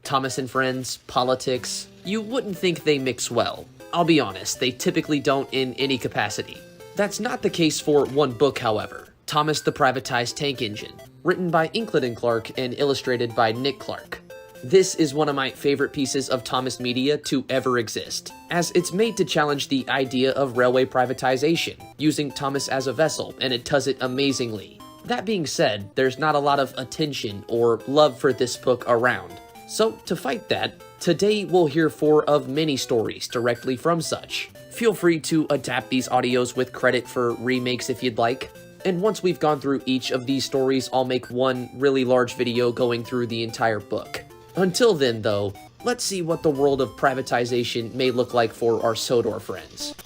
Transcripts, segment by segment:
Thomas and Friends, politics, you wouldn't think they mix well. I'll be honest, they typically don't in any capacity. That's not the case for one book, however. Thomas the Privatized Tank Engine, written by Inkland and Clark and illustrated by Nick Clark. This is one of my favorite pieces of Thomas media to ever exist, as it's made to challenge the idea of railway privatization, using Thomas as a vessel, and it does it amazingly. That being said, there's not a lot of attention or love for this book around. So, to fight that, today we'll hear 4 of many stories directly from such. Feel free to adapt these audios with credit for remakes if you'd like. And once we've gone through each of these stories, I'll make one really large video going through the entire book. Until then, though, let's see what the world of privatization may look like for our Sodor friends.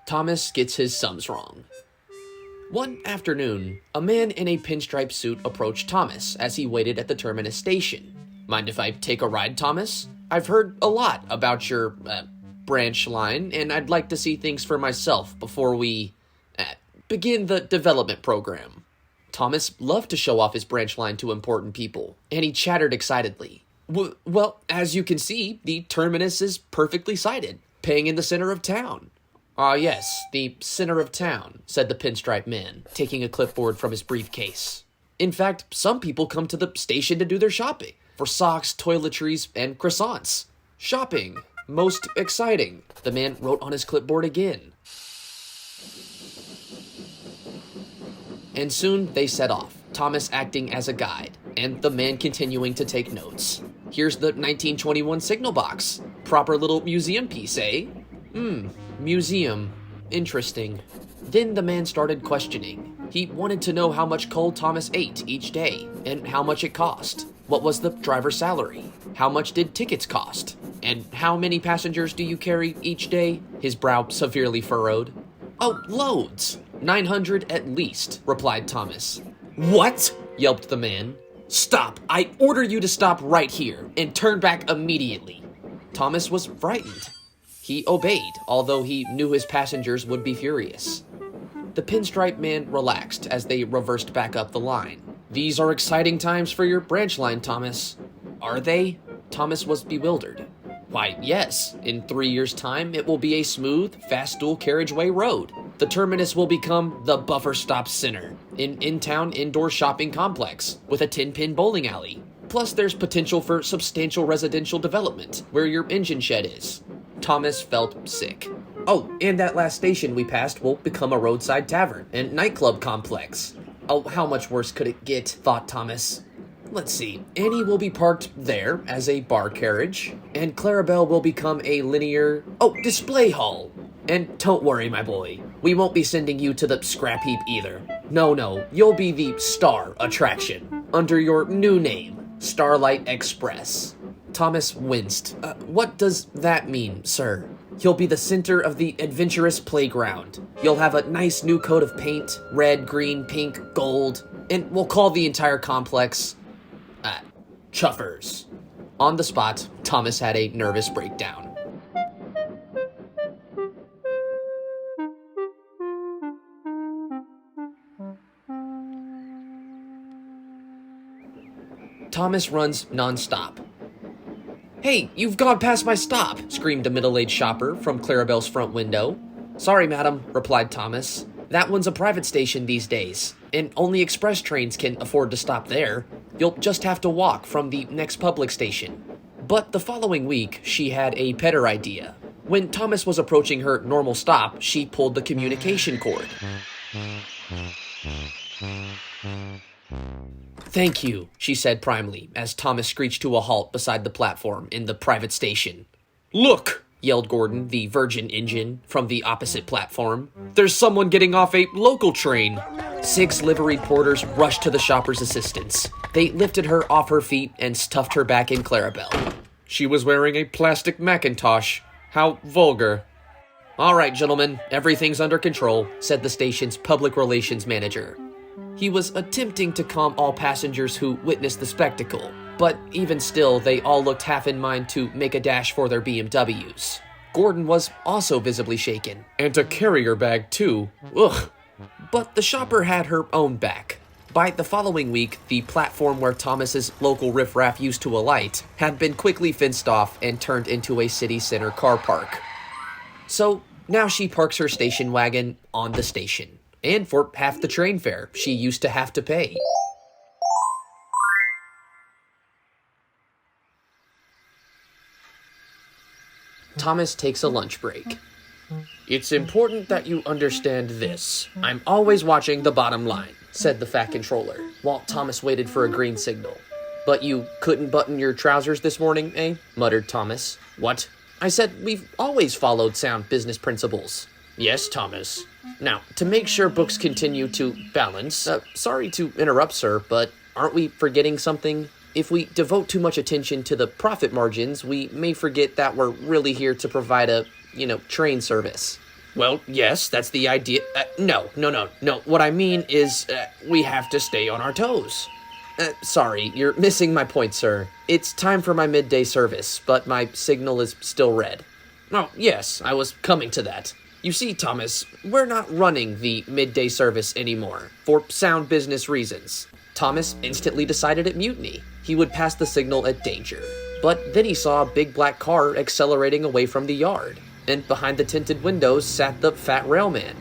Thomas gets his sums wrong. One afternoon, a man in a pinstripe suit approached Thomas as he waited at the terminus station. "Mind if I take a ride, Thomas? I've heard a lot about your, branch line, and I'd like to see things for myself before we, begin the development program." Thomas loved to show off his branch line to important people, and he chattered excitedly. Well, as you can see, the terminus is perfectly sited, paying in the center of town." "Ah, yes, the center of town," said the pinstripe man, taking a clipboard from his briefcase. "In fact, some people come to the station to do their shopping, for socks, toiletries, and croissants. Shopping, most exciting." The man wrote on his clipboard again. And soon they set off, Thomas acting as a guide, and the man continuing to take notes. "Here's the 1921 signal box. Proper little museum piece, eh? Museum. Interesting." Then the man started questioning. He wanted to know how much coal Thomas ate each day, and how much it cost. What was the driver's salary? How much did tickets cost? And how many passengers do you carry each day? His brow severely furrowed. "Oh, loads. 900 at least," replied Thomas. "What?" yelped the man. "Stop! I order you to stop right here, and turn back immediately." Thomas was frightened. He obeyed, although he knew his passengers would be furious. The pinstripe man relaxed as they reversed back up the line. "These are exciting times for your branch line, Thomas." "Are they?" Thomas was bewildered. "Why, yes. In 3 years' time, it will be a smooth, fast dual carriageway road. The terminus will become the Buffer Stop Center, an in-town indoor shopping complex with a 10-pin bowling alley. Plus, there's potential for substantial residential development where your engine shed is." Thomas felt sick. "Oh, and that last station we passed will become a roadside tavern and nightclub complex." "Oh, how much worse could it get?" thought Thomas. "Let's see, Annie will be parked there as a bar carriage, and Clarabelle will become a linear, display hall. And don't worry, my boy, we won't be sending you to the scrap heap either. No, you'll be the star attraction, under your new name, Starlight Express." Thomas winced. What does that mean, sir?" "You'll be the center of the adventurous playground. You'll have a nice new coat of paint, red, green, pink, gold, and we'll call the entire complex, Chuffers." On the spot, Thomas had a nervous breakdown. Thomas runs non-stop. "Hey, you've gone past my stop," screamed a middle-aged shopper from Clarabelle's front window. "Sorry, madam," replied Thomas. "That one's a private station these days, and only express trains can afford to stop there. You'll just have to walk from the next public station." But the following week, she had a better idea. When Thomas was approaching her normal stop, she pulled the communication cord. "Thank you," she said primly, as Thomas screeched to a halt beside the platform in the private station. "Look!" yelled Gordon, the Virgin engine, from the opposite platform. "There's someone getting off a local train." 6 liveried porters rushed to the shopper's assistance. They lifted her off her feet and stuffed her back in Clarabelle. "She was wearing a plastic Macintosh. How vulgar." "All right, gentlemen, everything's under control," said the station's public relations manager. He was attempting to calm all passengers who witnessed the spectacle, but even still, they all looked half in mind to make a dash for their BMWs. Gordon was also visibly shaken. "And a carrier bag, too. Ugh, But the shopper had her own back. By the following week, the platform where Thomas's local riffraff used to alight had been quickly fenced off and turned into a city center car park. So now she parks her station wagon on the station, and for half the train fare she used to have to pay. Thomas takes a lunch break. "It's important that you understand this. I'm always watching the bottom line," said the fat controller, while Thomas waited for a green signal. "But you couldn't button your trousers this morning, eh?" muttered Thomas. "What?" "I said we've always followed sound business principles." "Yes, Thomas. Now, to make sure books continue to balance..." Sorry to interrupt, sir, but aren't we forgetting something? If we devote too much attention to the profit margins, we may forget that we're really here to provide a, train service." "Well, yes, that's the idea. No. What I mean is, we have to stay on our toes." Sorry, you're missing my point, sir. It's time for my midday service, but my signal is still red." "Oh, yes, I was coming to that. You see, Thomas, we're not running the midday service anymore, for sound business reasons." Thomas instantly decided at mutiny. He would pass the signal at danger. But then he saw a big black car accelerating away from the yard, and behind the tinted windows sat the fat railman.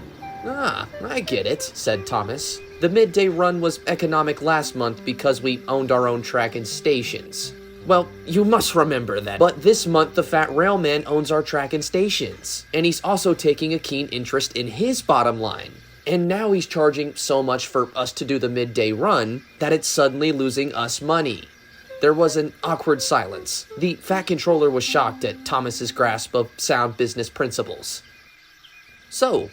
"Ah, I get it," said Thomas. "The midday run was economic last month because we owned our own track and stations." "Well, you must remember that. But this month the fat railman owns our track and stations, and he's also taking a keen interest in his bottom line. And now he's charging so much for us to do the midday run that it's suddenly losing us money." There was an awkward silence. The fat controller was shocked at Thomas's grasp of sound business principles. "So,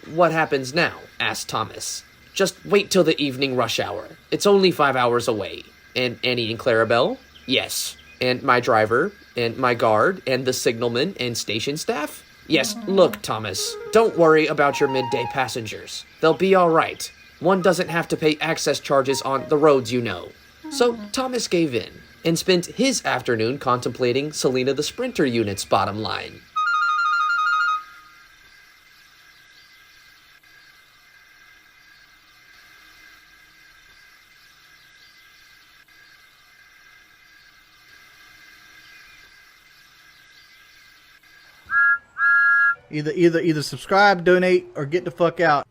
what happens now?" asked Thomas. "Just wait till the evening rush hour. It's only 5 hours away." "And Annie and Clarabelle?" "Yes." "And my driver, and my guard, and the signalman, and station staff?" "Yes, look, Thomas, don't worry about your midday passengers. They'll be all right. One doesn't have to pay access charges on the roads, you know." So Thomas gave in, and spent his afternoon contemplating Selena the Sprinter unit's bottom line. Either subscribe, donate, or get the fuck out.